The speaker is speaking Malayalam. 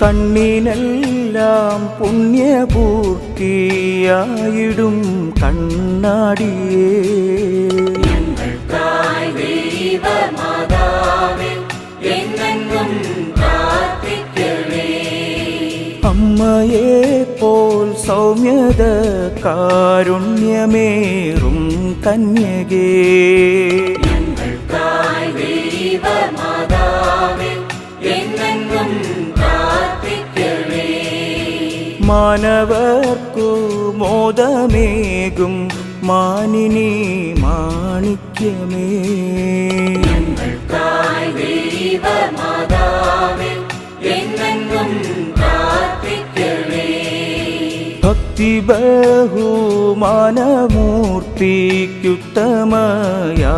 കണ്ണിനെല്ലാം പുണ്യപൂർത്തിയായിടും കണ്ണാടിയേ, അമ്മയെ പോൽ സൗമ്യത കാരുണ്യമേറും കന്യകേ, മാനവർക്കു മോദമേകും മാനിനി മാണിക്യമേ, ഭക്തി ബഹുമാനമൂർത്തിക്കുത്തമയാ